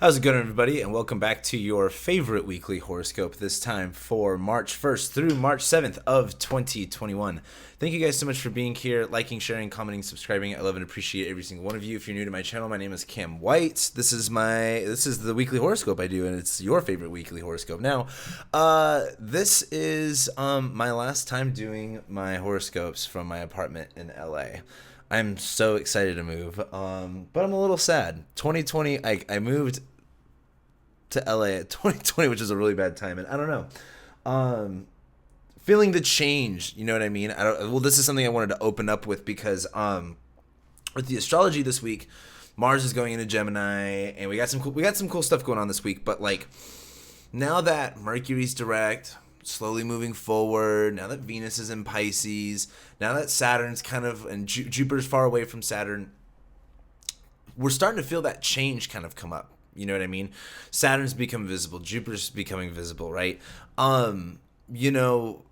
How's it going, everybody? And welcome back to your favorite weekly horoscope, this time for March 1st through March 7th of 2021. Thank you guys so much for being here, liking, sharing, commenting, subscribing. I love and appreciate every single one of you. If you're new to my channel, my name is Cam White. This is the weekly horoscope I do, and it's your favorite weekly horoscope. Now, this is my last time doing my horoscopes from my apartment in LA. I'm so excited to move, but I'm a little sad. 2020, I moved to LA at 2020, which is a really bad time, and I don't know. Feeling the change, you know what I mean? Well, this is something I wanted to open up with because with the astrology this week, Mars is going into Gemini, and we got some cool stuff going on this week. But like now that Mercury's direct, slowly moving forward, now that Venus is in Pisces, now that Saturn's kind of and Jupiter's far away from Saturn, we're starting to feel that change kind of come up. You know what I mean? Saturn's become visible, Jupiter's becoming visible, right? You know,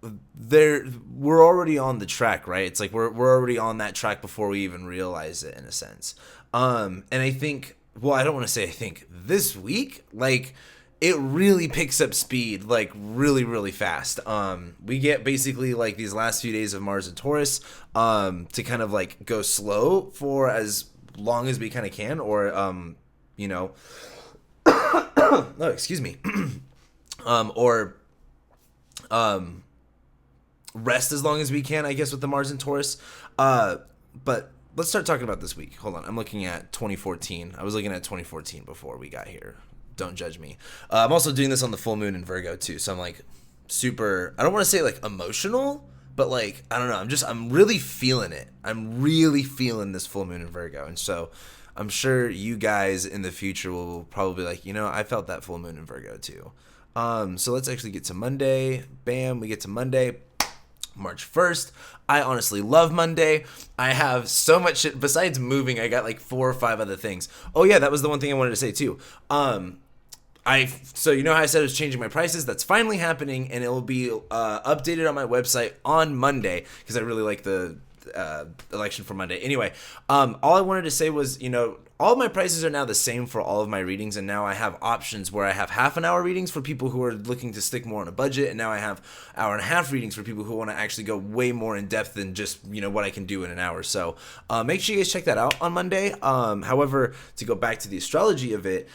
we're already on the track, right? It's like we're already on that track before we even realize it, in a sense. And I think, well, I don't want to say I think this week, like, it really picks up speed, like, really, really fast. We get basically, like, these last few days of Mars and Taurus to kind of, like, go slow for as long as we kind of can, or, you know, oh, excuse me, or rest as long as we can, I guess, with the Mars and Taurus. But let's start talking about this week. Hold on, I'm looking at 2014. I was looking at 2014 before we got here. Don't judge me. I'm also doing this on the full moon in Virgo too, so I'm like super, I don't want to say like emotional, but like, I don't know, I'm really feeling it. I'm really feeling this full moon in Virgo, and so I'm sure you guys in the future will probably be like, you know, I felt that full moon in Virgo too. So let's actually get to Monday. Bam, we get to Monday, March 1st. I honestly love Monday. I have so much shit. Besides moving, I got like 4 or 5 other things. Oh yeah, that was the one thing I wanted to say too. So you know how I said I was changing my prices? That's finally happening, and it will be updated on my website on Monday because I really like the election for Monday. Anyway, all I wanted to say was, you know, all of my prices are now the same for all of my readings, and now I have options where I have half an hour readings for people who are looking to stick more on a budget, and now I have hour and a half readings for people who want to actually go way more in depth than just, you know, what I can do in an hour. So make sure you guys check that out on Monday. However, to go back to the astrology of it,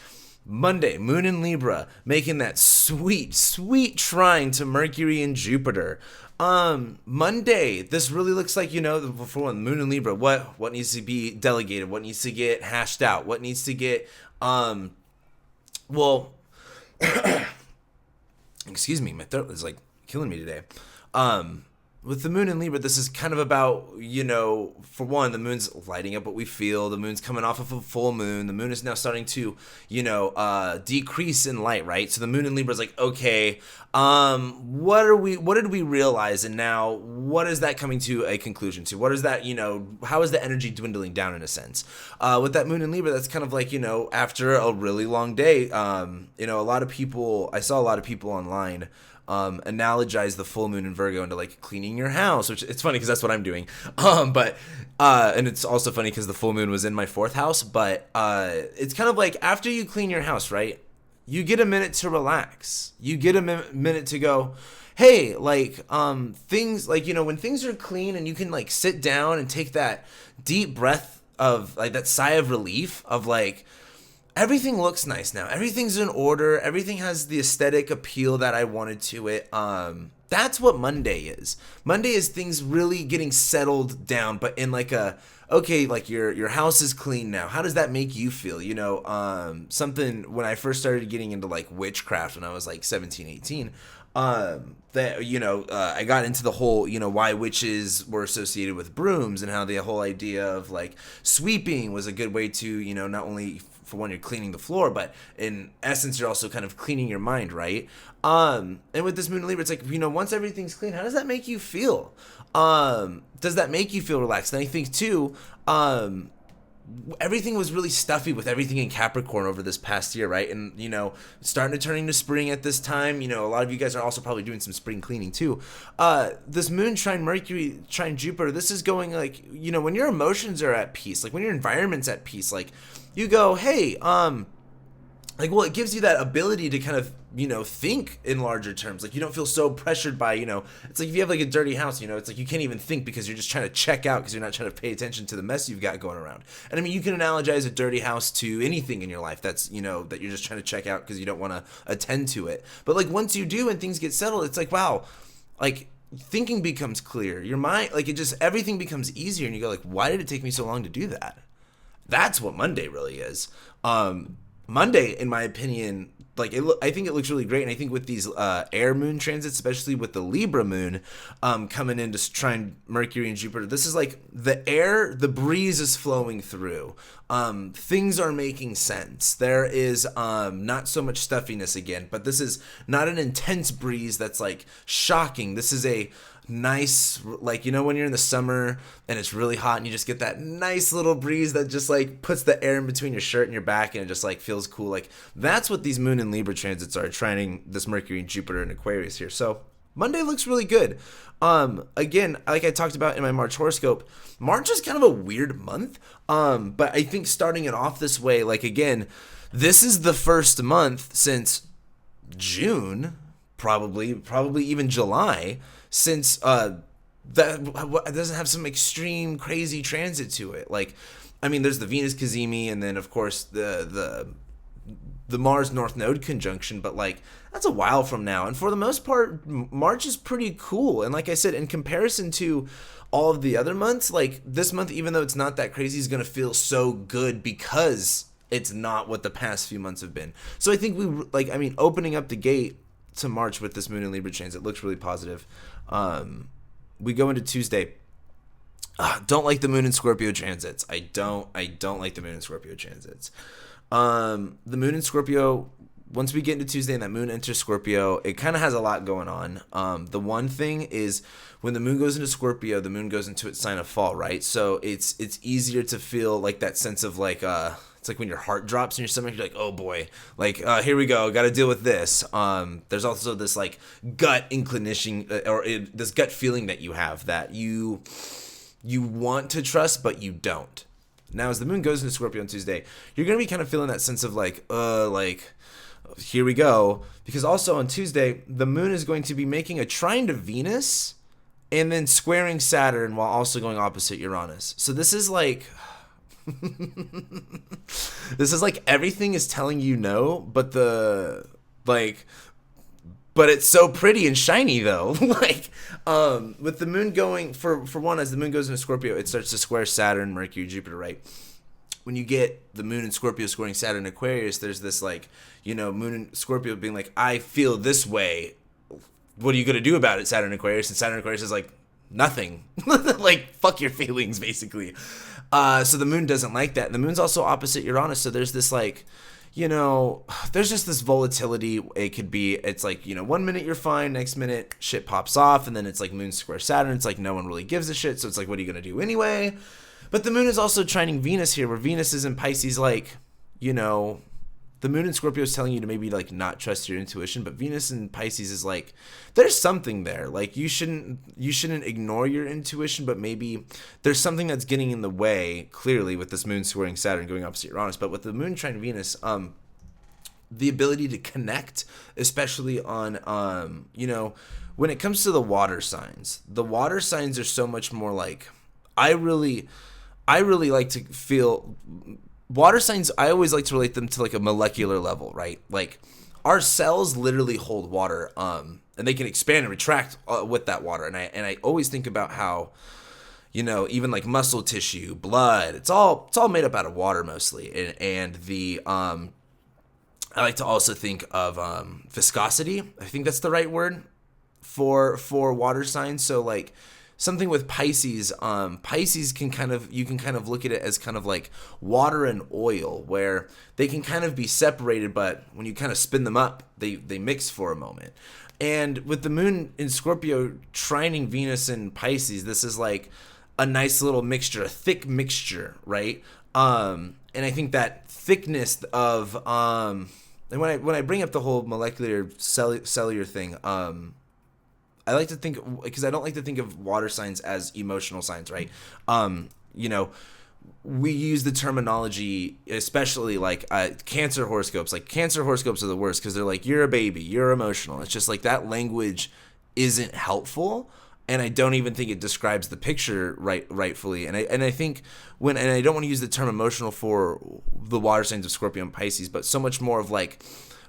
Monday, Moon in Libra, making that sweet, sweet trine to Mercury and Jupiter. Monday, this really looks like, you know, before Moon in Libra, what needs to be delegated, what needs to get hashed out, what needs to get, well, excuse me, my throat is like killing me today. With the moon in Libra, this is kind of about, you know, for one, the moon's lighting up what we feel. The moon's coming off of a full moon. The moon is now starting to, you know, decrease in light, right? So the moon in Libra is like, okay, what did we realize? And now what is that coming to a conclusion to? What is that, you know, how is the energy dwindling down in a sense? With that moon in Libra, that's kind of like, you know, after a really long day, you know, I saw a lot of people online analogize the full moon in Virgo into like cleaning your house, which it's funny because that's what I'm doing. But and it's also funny because the full moon was in my 4th house. But it's kind of like after you clean your house, right? You get a minute to relax. You get a minute to go, hey, like things like, you know, when things are clean and you can like sit down and take that deep breath of like that sigh of relief of like, everything looks nice now. Everything's in order. Everything has the aesthetic appeal that I wanted to it. That's what Monday is. Monday is things really getting settled down, but in like a, okay, like your house is clean now. How does that make you feel? You know, something when I first started getting into like witchcraft when I was like 17, 18, that, you know, I got into the whole, you know, why witches were associated with brooms and how the whole idea of like sweeping was a good way to, you know, not only for when you're cleaning the floor, but in essence, you're also kind of cleaning your mind, right? And with this moon in Libra, it's like, you know, once everything's clean, how does that make you feel? Does that make you feel relaxed? And I think too, everything was really stuffy with everything in Capricorn over this past year, right? And, you know, starting to turn into spring at this time. You know, a lot of you guys are also probably doing some spring cleaning too. This moon trine Mercury, trine Jupiter, this is going like, you know, when your emotions are at peace, like when your environment's at peace, like you go, hey, like, well, it gives you that ability to kind of, think in larger terms. Like, you don't feel so pressured by, it's like if you have like a dirty house, it's like you can't even think because you're just trying to check out because you're not trying to pay attention to the mess you've got going around. And I mean, you can analogize a dirty house to anything in your life that's, that you're just trying to check out because you don't want to attend to it. But like once you do and things get settled, it's like, wow, like thinking becomes clear. Your mind, like everything becomes easier, and you go like, why did it take me so long to do that? That's what Monday really is. Monday, in my opinion, like I think it looks really great, and I think with these air moon transits, especially with the Libra moon coming in to trine Mercury and Jupiter, this is like the breeze is flowing through. Things are making sense. There is not so much stuffiness again, but this is not an intense breeze that's like shocking. This is a nice, like, when you're in the summer and it's really hot and you just get that nice little breeze that just like puts the air in between your shirt and your back and it just like feels cool. Like that's what these moon and Libra transits are, trining this Mercury and Jupiter and Aquarius here. So Monday looks really good. Again, like I talked about in my March horoscope, March is kind of a weird month. But I think starting it off this way, like again, this is the first month since June, probably even July, since that doesn't have some extreme crazy transit to it. Like, I mean, there's the Venus Cazimi, and then of course the Mars North Node conjunction, but like that's a while from now. And for the most part, March is pretty cool. And like I said, in comparison to all of the other months, like this month, even though it's not that crazy, is going to feel so good because it's not what the past few months have been. So I think opening up the gate to March with this Moon and Libra transit looks really positive. We go into Tuesday. Don't like the Moon and Scorpio transits. I don't like the Moon and Scorpio transits. The Moon in Scorpio, once we get into Tuesday and that Moon enters Scorpio, it kind of has a lot going on. The one thing is when the Moon goes into Scorpio, the Moon goes into its sign of fall, right? So it's easier to feel like that sense of like it's like when your heart drops in your stomach, you're like, oh boy, like here we go, got to deal with this. There's also this like gut inclination this gut feeling that you have that you want to trust but you don't. Now, as the Moon goes into Scorpio on Tuesday, you're going to be kind of feeling that sense of like here we go. Because also on Tuesday, the Moon is going to be making a trine to Venus and then squaring Saturn while also going opposite Uranus. So this is like... this is like everything is telling you no, but but it's so pretty and shiny though. Like with the Moon going for one, as the Moon goes into Scorpio, it starts to square Saturn, Mercury, Jupiter, right? When you get the Moon in Scorpio squaring Saturn, Aquarius, there's this like, Moon in Scorpio being like, I feel this way. What are you gonna do about it, Saturn, Aquarius? And Saturn, Aquarius is like, nothing. Like, fuck your feelings, basically. So the Moon doesn't like that. And the Moon's also opposite Uranus, so there's this like, there's just this volatility. It's like, 1 minute you're fine, next minute shit pops off, and then it's like Moon square Saturn. It's like no one really gives a shit, so it's like, what are you gonna do anyway? But the Moon is also trining Venus here, where Venus is in Pisces, like, the Moon in Scorpio is telling you to maybe like not trust your intuition, but Venus in Pisces is like, there's something there. Like you shouldn't ignore your intuition, but maybe there's something that's getting in the way, clearly, with this Moon squaring Saturn going opposite Uranus. But with the Moon trine Venus, the ability to connect, especially on when it comes to the water signs are so much more like, I really like to feel water signs. I always like to relate them to like a molecular level, right? Like our cells literally hold water, and they can expand and retract with that water. And I always think about how, even like muscle tissue, blood, it's all made up out of water mostly. And the I like to also think of viscosity. I think that's the right word for water signs. So like something with Pisces, Pisces you can kind of look at it as kind of like water and oil, where they can kind of be separated, but when you kind of spin them up, they mix for a moment. And with the Moon in Scorpio trining Venus in Pisces, this is like a nice little mixture, a thick mixture, right? And I think that thickness of, and when I bring up the whole molecular cellular thing, I like to think, because I don't like to think of water signs as emotional signs, right? we use the terminology, especially like Cancer horoscopes. Like Cancer horoscopes are the worst because they're like, you're a baby, you're emotional. It's just like that language isn't helpful, and I don't even think it describes the picture rightfully. And I think and I don't want to use the term emotional for the water signs of Scorpio and Pisces, but so much more of like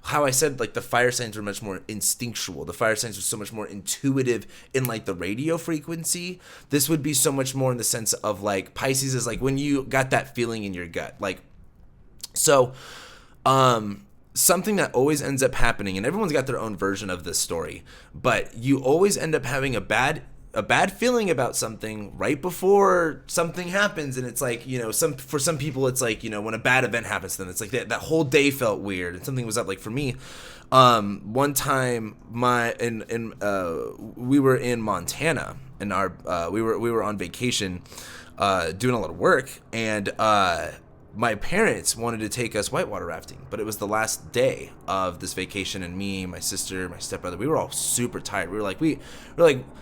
how I said, like the fire signs were much more instinctual. The fire signs were so much more intuitive in like the radio frequency. This would be so much more in the sense of like Pisces is like when you got that feeling in your gut. Like, so, something that always ends up happening, and everyone's got their own version of this story, but you always end up having a bad feeling about something right before something happens. And it's like, for some people it's like, when a bad event happens to them, it's like that whole day felt weird and something was up. Like for me, one time we were in Montana, and we were on vacation, doing a lot of work, and my parents wanted to take us whitewater rafting, but it was the last day of this vacation, and me, my sister, my stepbrother, we were all super tired. We were like,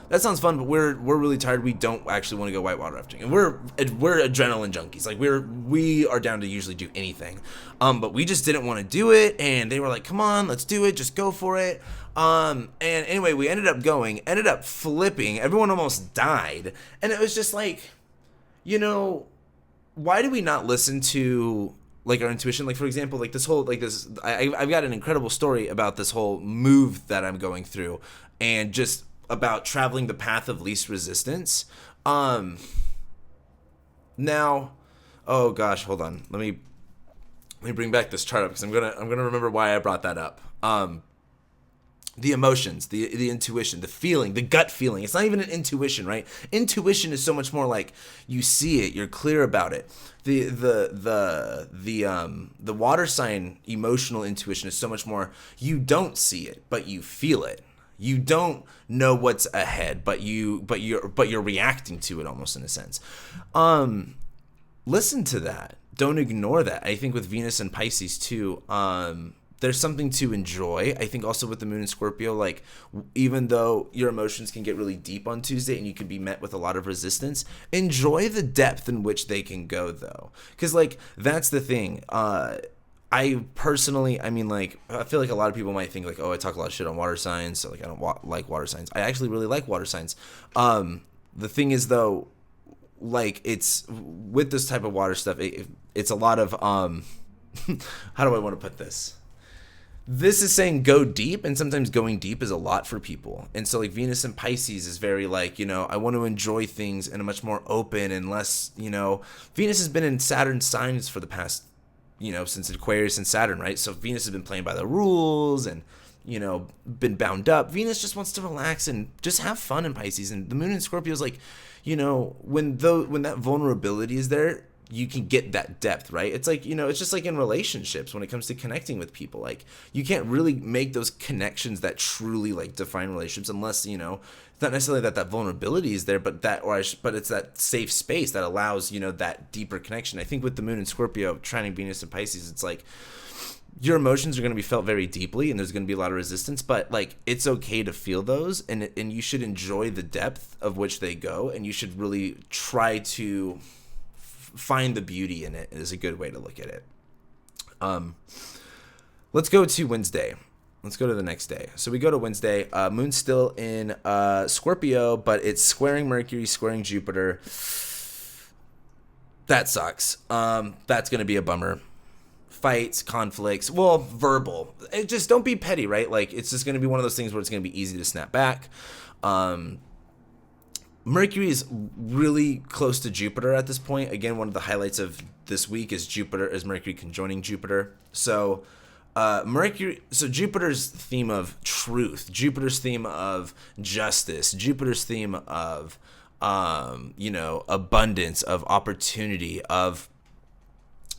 that sounds fun, but we're really tired. We don't actually want to go whitewater rafting, and we're adrenaline junkies. Like we are down to usually do anything, but we just didn't want to do it. And they were like, "Come on, let's do it. Just go for it." And anyway, we ended up flipping. Everyone almost died, and it was just like, why do we not listen to like our intuition? Like for example, like this whole I've got an incredible story about this whole move that I'm going through, and just about traveling the path of least resistance. Now, oh gosh, hold on. Let me bring back this chart up because I'm gonna remember why I brought that up. The emotions, the intuition, the feeling, the gut feeling. It's not even an intuition, right? Intuition is so much more like you see it, you're clear about it. The water sign emotional intuition is so much more you don't see it, but you feel it. You don't know what's ahead, but you're reacting to it almost in a sense. Listen to that. Don't ignore that. I think with Venus and Pisces too, there's something to enjoy. I think also with the moon in Scorpio, like even though your emotions can get really deep on Tuesday and you can be met with a lot of resistance, enjoy the depth in which they can go though. Because like that's the thing. I personally, I feel like a lot of people might think like, oh, I talk a lot of shit on water signs, so like I don't like water signs. I actually really like water signs. The thing is though, like it's with this type of water stuff, it's a lot of how do I want to put this? This is saying go deep, and sometimes going deep is a lot for people. And so like Venus and Pisces is very like, I want to enjoy things in a much more open and less, Venus has been in Saturn signs for the past, since Aquarius and Saturn, right? So Venus has been playing by the rules and, been bound up. Venus just wants to relax and just have fun in Pisces. And the moon in Scorpio is like, when that vulnerability is there, you can get that depth, right? It's like, it's just like in relationships when it comes to connecting with people. Like you can't really make those connections that truly like define relationships unless, it's not necessarily that vulnerability is there, but but it's that safe space that allows, that deeper connection. I think with the moon in Scorpio, trining Venus and Pisces, it's like your emotions are going to be felt very deeply and there's going to be a lot of resistance, but like it's okay to feel those, and you should enjoy the depth of which they go, and you should really try to find the beauty in it is a good way to look at it. Let's go to Wednesday. Let's go to the next day. So we go to Wednesday. Moon's still in Scorpio, but it's squaring Mercury, squaring Jupiter. That sucks. That's going to be a bummer. Fights, conflicts, verbal. Just don't be petty, right? Like it's just going to be one of those things where it's going to be easy to snap back. Mercury is really close to Jupiter at this point. Again, one of the highlights of this week is Mercury conjoining Jupiter. So Jupiter's theme of truth, Jupiter's theme of justice, Jupiter's theme of abundance, of opportunity, of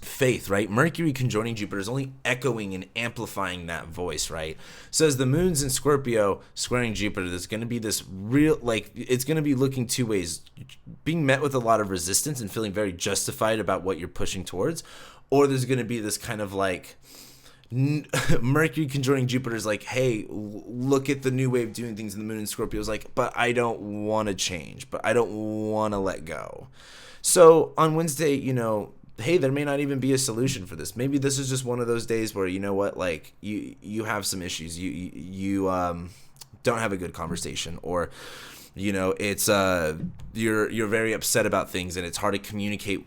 faith, right? Mercury conjoining Jupiter is only echoing and amplifying that voice, right? So as the moon's in Scorpio squaring Jupiter, there's going to be this real, like, it's going to be looking two ways, being met with a lot of resistance and feeling very justified about what you're pushing towards, or there's going to be this kind of like Mercury conjoining Jupiter is like, hey, look at the new way of doing things, and the moon in Scorpio is like, but I don't want to change, but I don't want to let go. So on Wednesday, hey, there may not even be a solution for this. Maybe this is just one of those days where, you know what, like you have some issues. You don't have a good conversation, or it's you're very upset about things, and it's hard to communicate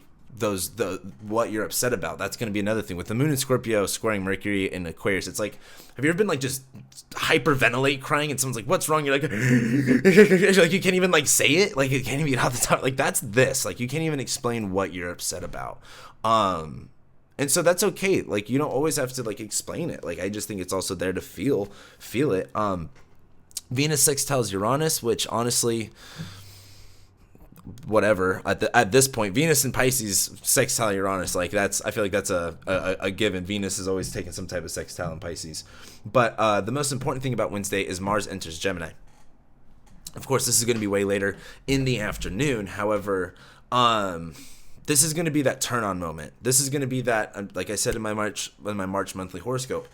what you're upset about. That's going to be another thing with the moon in Scorpio squaring Mercury in Aquarius. It's like, have you ever been like just hyperventilate crying and someone's like, what's wrong? You're like, like you can't even like say it, like you can't even get out the top. Like that's this, like you can't even explain what you're upset about. And so that's okay. Like you don't always have to like explain it. Like I just think it's also there to feel it. Venus sextiles Uranus, which honestly, whatever, at this point, Venus and Pisces sextile Uranus, like I feel like that's a given. Venus is always taking some type of sextile in Pisces. But the most important thing about Wednesday is Mars enters Gemini. Of course, this is going to be way later in the afternoon. However, this is going to be that turn on moment. This is going to be that, like I said in my March monthly horoscope,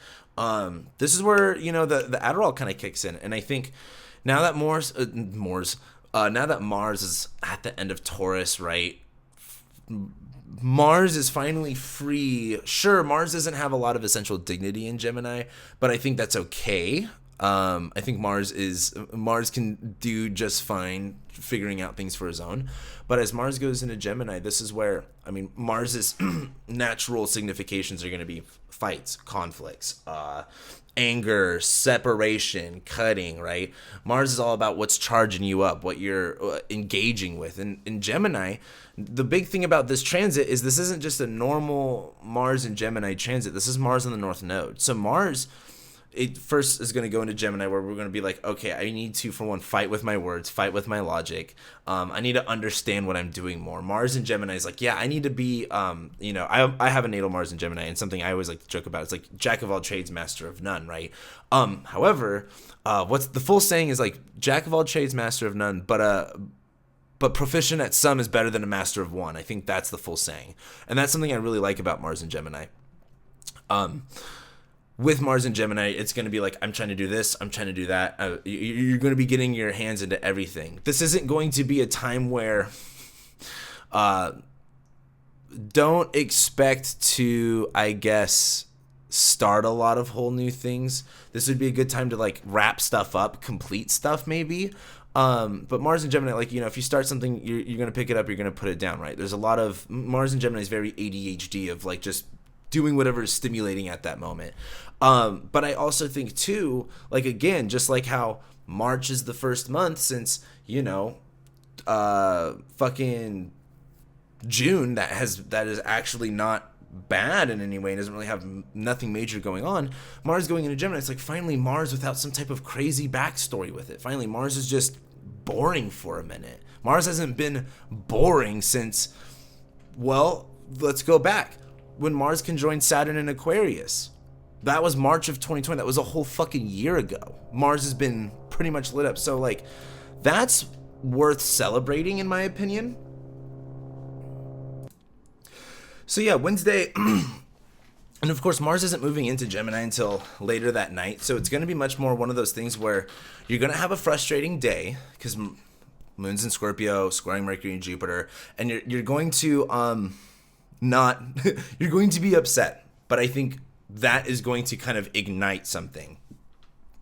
this is where the Adderall kind of kicks in. And I think now that Mars is at the end of Taurus, right? Mars is finally free. Sure, Mars doesn't have a lot of essential dignity in Gemini, but I think that's okay. I think Mars can do just fine figuring out things for his own. But as Mars goes into Gemini, this is where, Mars's natural significations are going to be fights, conflicts, anger, separation, cutting, right? Mars is all about what's charging you up, what you're engaging with. And in Gemini, the big thing about this transit is this isn't just a normal Mars and Gemini transit. This is Mars on the North Node. So Mars, it first is going to go into Gemini, where we're going to be like, okay, I need to, for one, fight with my words, fight with my logic. I need to understand what I'm doing more. Mars in Gemini is like, yeah, I need to be, I have a natal Mars in Gemini, and something I always like to joke about, it's like jack of all trades, master of none, right? However, what's the full saying is like jack of all trades, master of none, but proficient at some is better than a master of one. I think that's the full saying. And that's something I really like about Mars in Gemini. With Mars and Gemini, it's going to be like, I'm trying to do this, I'm trying to do that. You're going to be getting your hands into everything. This isn't going to be a time where don't expect to, I guess, start a lot of whole new things. This would be a good time to like wrap stuff up, complete stuff maybe. But Mars and Gemini, like, if you start something, you're going to pick it up, you're going to put it down, right? There's a lot of, Mars and Gemini is very ADHD of like just doing whatever is stimulating at that moment. But I also think too, like, again, just like how March is the first month since, fucking June, that is actually not bad in any way and doesn't really have nothing major going on. Mars going into Gemini, it's like finally Mars without some type of crazy backstory with it. Finally, Mars is just boring for a minute. Mars hasn't been boring since, well, let's go back. When Mars conjoined Saturn in Aquarius. That was March of 2020. That was a whole fucking year ago. Mars has been pretty much lit up. So, like, that's worth celebrating, in my opinion. So, yeah, Wednesday. And, of course, Mars isn't moving into Gemini until later that night. So, it's going to be much more one of those things where you're going to have a frustrating day because Moon's in Scorpio, squaring Mercury and Jupiter. And you're going to, you're going to be upset. But I think that is going to kind of ignite something.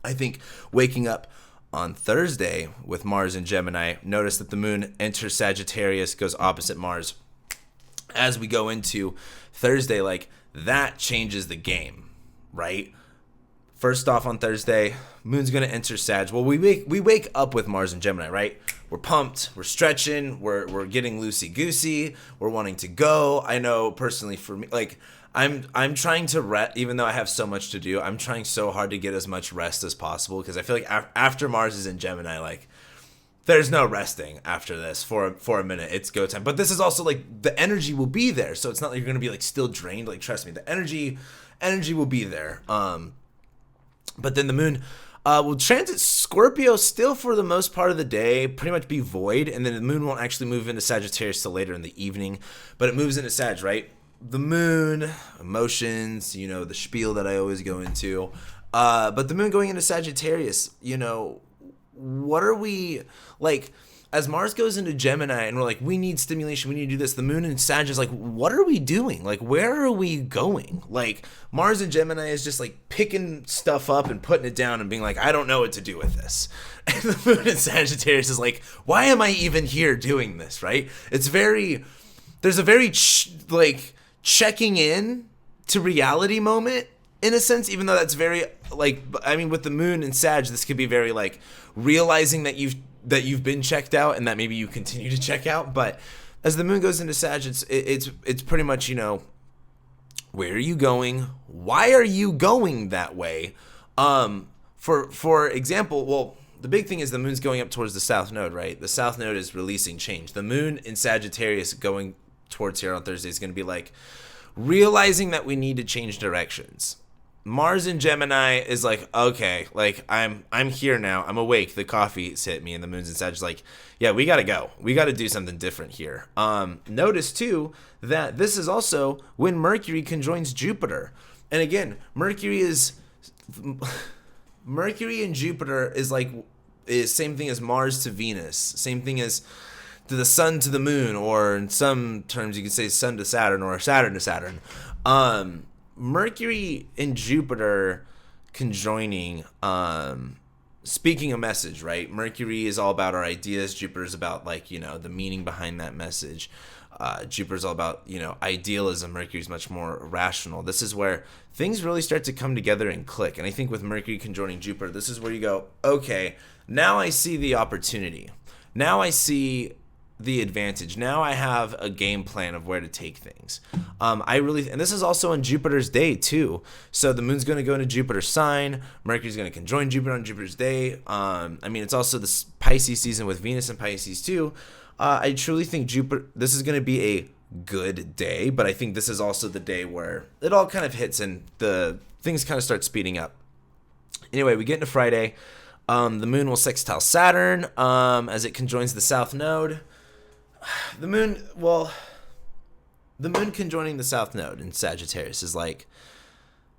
I think waking up on Thursday with Mars in Gemini, notice that the moon enters Sagittarius, goes opposite Mars. As we go into Thursday, like, that changes the game, right? First off, on Thursday, moon's going to enter Sag. Well, we wake up with Mars in Gemini, right? We're pumped, we're stretching, we're getting loosey-goosey, we're wanting to go. I know personally for me, like, I'm trying to rest, even though I have so much to do. I'm trying so hard to get as much rest as possible because I feel like after Mars is in Gemini, like, there's no resting after this for a minute. It's go time. But this is also like the energy will be there, so it's not like you're gonna be like still drained. Like, trust me, the energy will be there. But then the moon will transit Scorpio still for the most part of the day, pretty much be void, and then the moon won't actually move into Sagittarius till later in the evening, but it moves into Sag, right? The moon, emotions, the spiel that I always go into. But the moon going into Sagittarius, what are we, like, as Mars goes into Gemini and we're like, we need stimulation, we need to do this, the moon in Sag is like, what are we doing? Like, where are we going? Like, Mars in Gemini is just like picking stuff up and putting it down and being like, I don't know what to do with this. And the moon in Sagittarius is like, why am I even here doing this, right? It's very, there's a very like checking in to reality moment in a sense, even though that's very like, I mean, with the moon in Sag, this could be very like realizing that you've been checked out and that maybe you continue to check out. But as the moon goes into Sag, it's pretty much, you know, where are you going? Why are you going that way? For example, well, the big thing is the moon's going up towards the south node, right? The south node is releasing change. The moon in Sagittarius going towards here on Thursday is going to be like realizing that we need to change directions. Mars in Gemini is like, okay, like I'm here now. I'm awake. The coffee's hit me, and the moon's in Sag is like, yeah, we gotta go. We gotta do something different here. Notice too that this is also when Mercury conjoins Jupiter, and again, Mercury and Jupiter is same thing as Mars to Venus, same thing as to the sun to the moon, or in some terms you could say sun to Saturn or Saturn to Saturn. Mercury and Jupiter conjoining, speaking a message, right? Mercury is all about our ideas. Jupiter's about, like, you know, the meaning behind that message. Jupiter's all about, you know, idealism. Mercury's much more rational. This is where things really start to come together and click. And I think with Mercury conjoining Jupiter, this is where you go, okay, now I see the opportunity. Now I see the advantage. Now I have a game plan of where to take things. And this is also on Jupiter's day too. So the moon's going to go into Jupiter's sign. Mercury's going to conjoin Jupiter on Jupiter's day. I mean, it's also the Pisces season with Venus and Pisces too. I truly think this is going to be a good day, but I think this is also the day where it all kind of hits and the things kind of start speeding up. Anyway, we get into Friday. The moon will sextile Saturn as it conjoins the south node. The moon conjoining the south node in Sagittarius is like,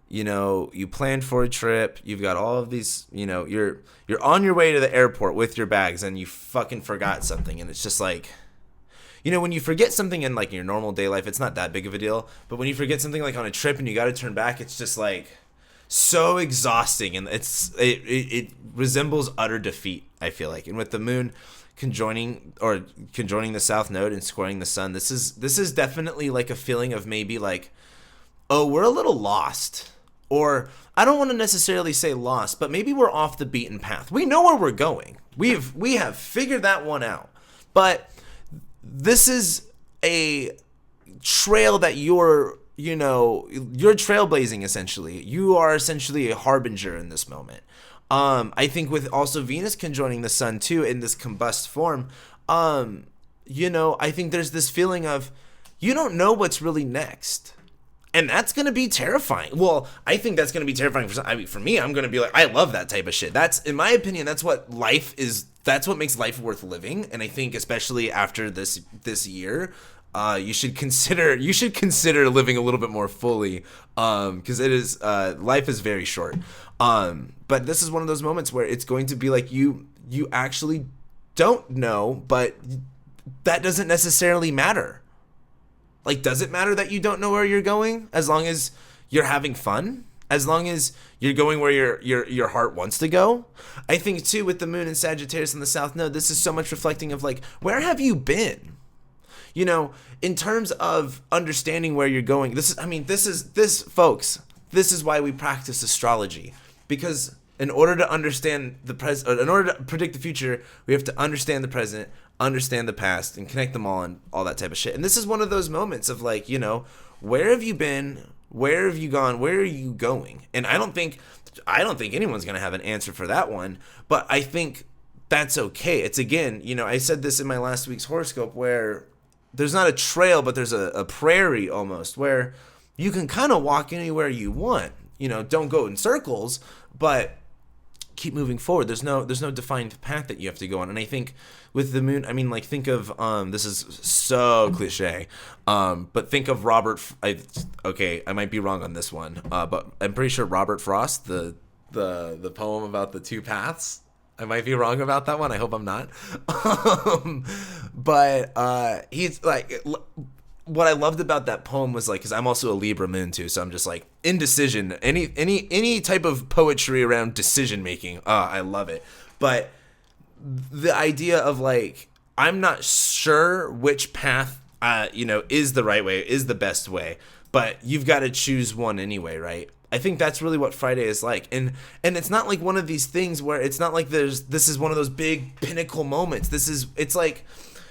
you know, you planned for a trip, you've got all of these, you know, you're on your way to the airport with your bags and you fucking forgot something, and it's just like, you know, when you forget something in like your normal day life, it's not that big of a deal, but when you forget something like on a trip and you got to turn back, it's just like so exhausting, and it resembles utter defeat, I feel like. And with the moon conjoining the south node and squaring the sun, this is definitely like a feeling of maybe like, oh, we're a little lost, or I don't want to necessarily say lost, but maybe we're off the beaten path. We know where we're going. We have figured that one out, but this is a trail that you're trailblazing. Essentially, you are essentially a harbinger in this moment. I think with also Venus conjoining the sun too in this combust form, you know, I think there's this feeling of you don't know what's really next. And that's going to be terrifying. Well, I think that's going to be terrifying for me, I'm going to be like, I love that type of shit. That's, in my opinion, that's what life is. That's what makes life worth living. And I think especially after this year, you should consider living a little bit more fully, because life is very short. But this is one of those moments where it's going to be like you actually don't know, but that doesn't necessarily matter. Like, does it matter that you don't know where you're going as long as you're having fun? As long as you're going where your heart wants to go? I think too with the moon in Sagittarius in the south node, this is so much reflecting of like, where have you been? You know, in terms of understanding where you're going, this is why we practice astrology, because in order to understand the present, in order to predict the future, we have to understand the present, understand the past, and connect them all and all that type of shit. And this is one of those moments of like, you know, where have you been? Where have you gone? Where are you going? And I don't think anyone's going to have an answer for that one, but I think that's okay. It's, again, you know, I said this in my last week's horoscope where there's not a trail, but there's a prairie almost where you can kind of walk anywhere you want. You know, don't go in circles, but keep moving forward. There's no defined path that you have to go on. And I think with the moon, I mean, like, think of this is so cliche, but think of I might be wrong on this one, but I'm pretty sure Robert Frost, the poem about the two paths, I might be wrong about that one. I hope I'm not. But he's like, what I loved about that poem was like, because I'm also a Libra moon too, so I'm just like indecision. Any type of poetry around decision making, I love it. But the idea of like, I'm not sure which path, is the right way, is the best way, but you've got to choose one anyway, right? I think that's really what Friday is like. And it's not like one of these things where it's not like this is one of those big pinnacle moments. It's like,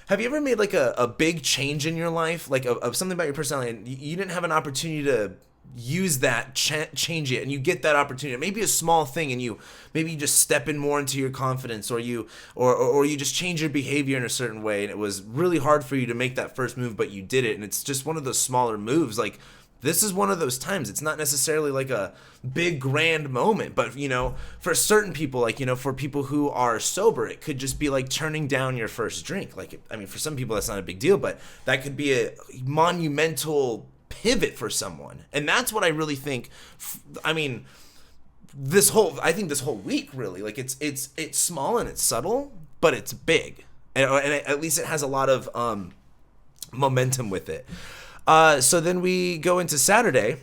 have you ever made like a big change in your life, like of something about your personality, and you didn't have an opportunity to use that, change it, and you get that opportunity, maybe a small thing, and maybe you just step in more into your confidence, or you just change your behavior in a certain way, and it was really hard for you to make that first move, but you did it, and it's just one of those smaller moves. Like, this is one of those times. It's not necessarily like a big grand moment, but for certain people, like, for people who are sober, it could just be like turning down your first drink. Like, I mean, for some people that's not a big deal, but that could be a monumental pivot for someone. And that's what I really think. I mean, this whole week, really, like, it's small and it's subtle, but it's big, and at least it has a lot of momentum with it. So then we go into Saturday,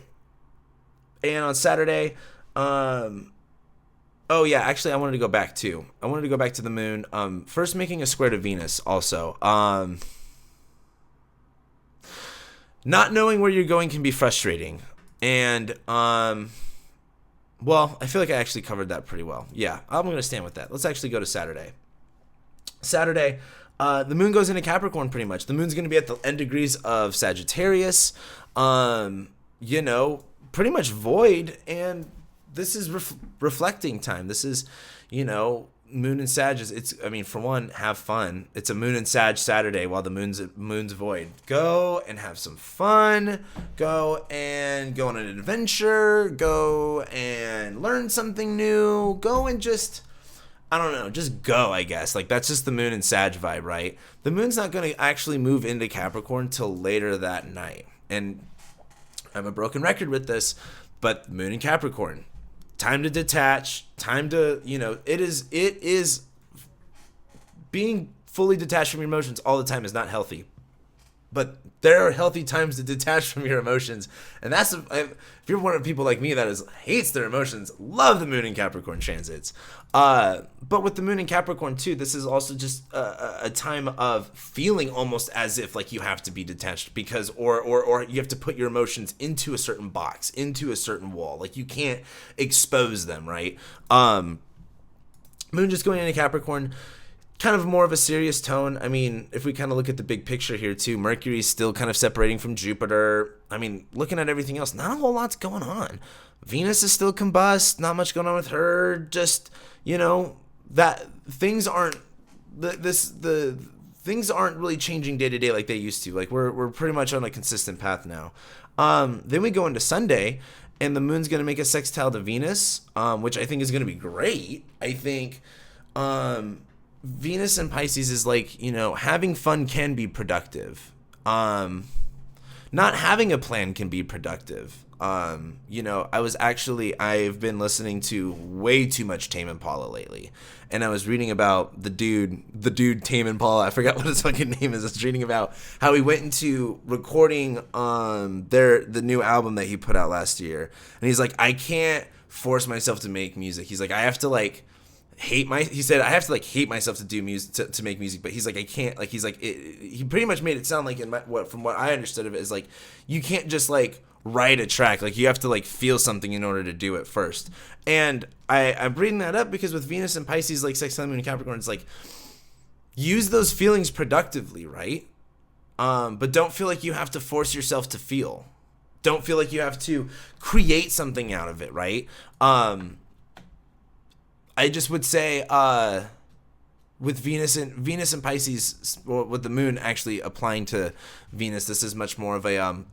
and on Saturday, actually, I wanted to go back too. I wanted to go back to the moon. First making a square to Venus also. Not knowing where you're going can be frustrating. And, I feel like I actually covered that pretty well. Yeah, I'm going to stand with that. Let's actually go to Saturday. Saturday, the moon goes into Capricorn pretty much. The moon's going to be at the end degrees of Sagittarius, pretty much void. And this is reflecting time. This is, moon and Sag for one, have fun. It's a moon and Sag Saturday while the moon's void. Go and have some fun. Go and go on an adventure. Go and learn something new. Go and just, I don't know, just go, I guess. Like, that's just the moon and Sag vibe, right? The moon's not going to actually move into Capricorn till later that night. And I'm a broken record with this, but moon in Capricorn, time to detach, time to, it is being fully detached from your emotions all the time is not healthy. But there are healthy times to detach from your emotions. And that's, if you're one of the people like me that hates their emotions, love the moon in Capricorn transits. But with the moon in Capricorn too, this is also just a time of feeling almost as if like you have to be detached because, or you have to put your emotions into a certain box, into a certain wall. Like, you can't expose them, right? Moon just going into Capricorn, kind of more of a serious tone. I mean, if we kind of look at the big picture here too, Mercury's still kind of separating from Jupiter. I mean, looking at everything else, not a whole lot's going on. Venus is still combust, not much going on with her. Just, that things aren't things aren't really changing day to day like they used to. Like, we're pretty much on a consistent path now. Then we go into Sunday, and the moon's going to make a sextile to Venus, which I think is going to be great. I think, Venus and Pisces is like, having fun can be productive. Not having a plan can be productive. I've been listening to way too much Tame Impala lately. And I was reading about the dude Tame Impala. I forgot what his fucking name is. I was reading about how he went into recording the new album that he put out last year. And he's like, I can't force myself to make music. He's like, I have to like hate myself to do music, to make music, but he's like, I can't, like, he's like, he pretty much made it sound like, from what I understood of it, is like, you can't just like write a track, like, you have to like feel something in order to do it first. And I'm bringing that up because with Venus and Pisces, like sextile moon and Capricorn, it's like, use those feelings productively, right? But don't feel like you have to force yourself to feel. Don't feel like you have to create something out of it, right? I just would say, with Venus and Pisces, or with the moon actually applying to Venus, this is much more of a,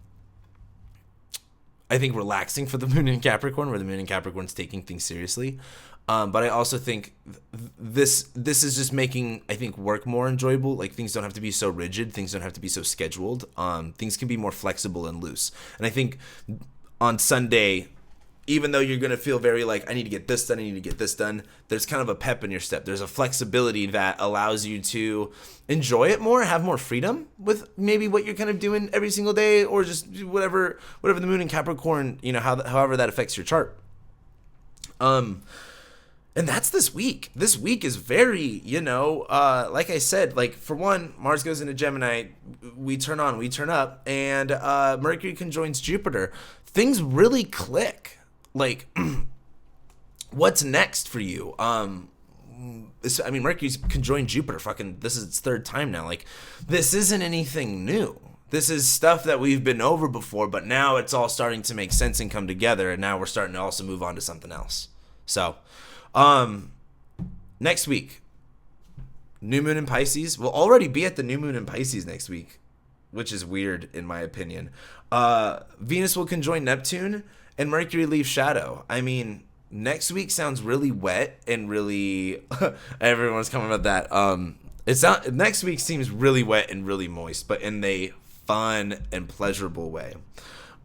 I think, relaxing for the moon in Capricorn, where the moon in Capricorn is taking things seriously. But I also think this is just making, I think, work more enjoyable. Like, things don't have to be so rigid. Things don't have to be so scheduled. Things can be more flexible and loose. And I think on Sunday, even though you're going to feel very like, I need to get this done, I need to get this done, there's kind of a pep in your step. There's a flexibility that allows you to enjoy it more, have more freedom with maybe what you're kind of doing every single day, or just whatever the moon in Capricorn, however that affects your chart. And that's this week. This week is very, like I said, like for one, Mars goes into Gemini, we turn on, we turn up, and Mercury conjoins Jupiter. Things really click. Like, what's next for you? Mercury's conjoined Jupiter. Fucking, this is its third time now. Like, this isn't anything new. This is stuff that we've been over before, but now it's all starting to make sense and come together, and now we're starting to also move on to something else. So, next week, new moon in Pisces. We'll already be at the new moon in Pisces next week, which is weird in my opinion. Venus will conjoin Neptune, and Mercury leaves shadow. I mean, next week sounds really wet and really everyone's coming about that. Next week seems really wet and really moist, but in a fun and pleasurable way.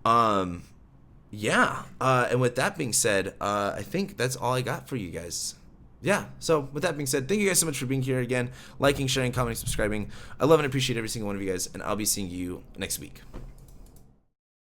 And with that being said, I think that's all I got for you guys. Yeah, so with that being said, thank you guys so much for being here again, liking, sharing, commenting, subscribing. I love and appreciate every single one of you guys, and I'll be seeing you next week.